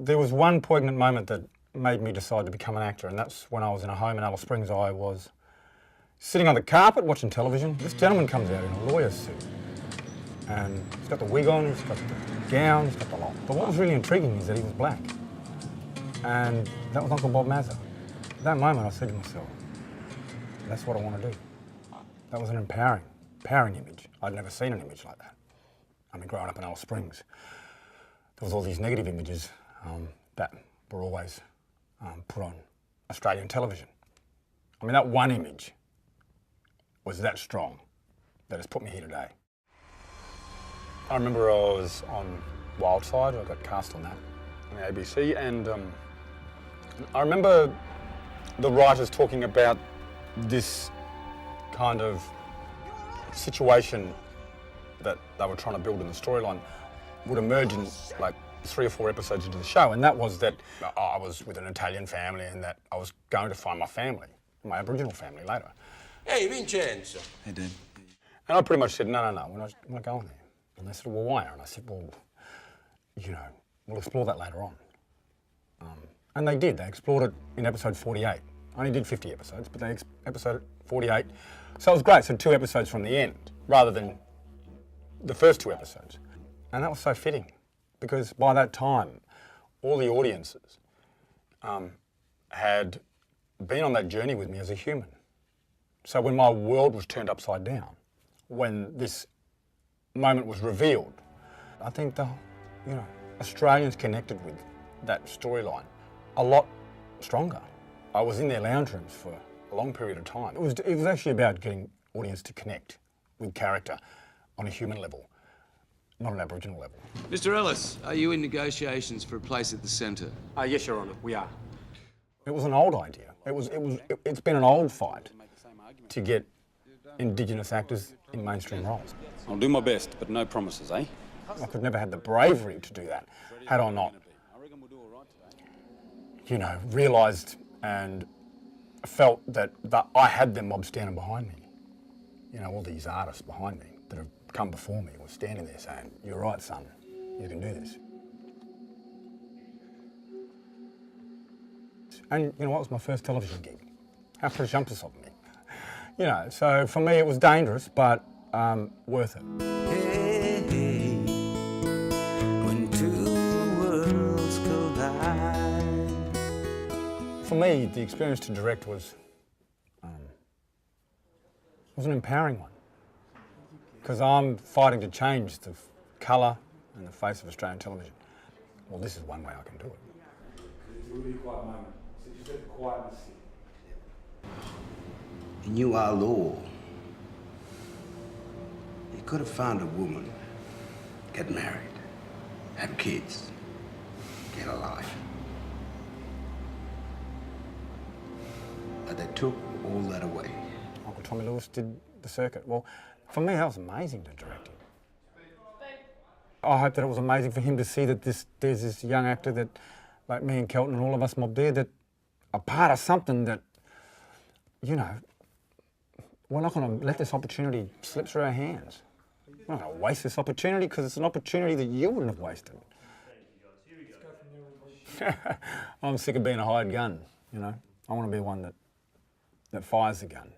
There was one poignant moment that made me decide to become an actor, and that's when I was in a home in Alice Springs. I was sitting on the carpet watching television. This gentleman comes out in a lawyer's suit, and he's got the wig on, he's got the gown, he's got the lot. But what was really intriguing is that he was black, and that was Uncle Bob Mazza. At that moment I said to myself, that's what I want to do. That was an empowering image. I'd never seen an image like that. I mean, growing up in Alice Springs, there was all these negative images that were always put on Australian television. I mean, that one image was that strong that has put me here today. I remember I was on Wildside, I got cast on that, on the ABC, and I remember the writers talking about this kind of situation that they were trying to build in the storyline would emerge in like 3 or 4 episodes into the show, and that was that I was with an Italian family and that I was going to find my family, my Aboriginal family later. Hey, Vincenzo. Hey, Dad. And I pretty much said, no, we're not going there. And they said, well, why? And I said, well, you know, we'll explore that later on. And they did. They explored it in episode 48. I only did 50 episodes, but they episode 48. So it was great. So 2 episodes from the end, rather than the first 2 episodes. And that was so fitting, because by that time, all the audiences had been on that journey with me as a human. So when my world was turned upside down, when this moment was revealed, I think Australians connected with that storyline a lot stronger. I was in their lounge rooms for a long period of time. It was actually about getting audience to connect with character on a human level, not an Aboriginal level. Mr. Ellis, are you in negotiations for a place at the centre? Yes, Your Honour, we are. It was an old idea. It's been an old fight to get Indigenous actors in mainstream roles. I'll do my best, but no promises, eh? I could never had the bravery to do that had I not, you know, realised and felt that I had them mob standing behind me. You know, all these artists behind me that have come before me were standing there saying, you're right, son, you can do this. And you know what, it was my first television gig. How presumptuous of me. You know, so for me it was dangerous, but worth it. Hey, hey, when 2 worlds collide. For me, the experience to direct was an empowering one, because I'm fighting to change the colour and the face of Australian television. Well, this is one way I can do it. It's a really quiet moment. So just let the quietness sit. And you are law. You could have found a woman, get married, have kids, get a life. But they took all that away. Uncle Tommy Lewis did the circuit. Well, for me, that was amazing to direct him. I hope that it was amazing for him to see that there's this young actor that, like me and Kelton and all of us mob there, that are part of something that, you know, we're not going to let this opportunity slip through our hands. We're not going to waste this opportunity, because it's an opportunity that you wouldn't have wasted. I'm sick of being a hired gun, you know. I want to be one that fires the gun.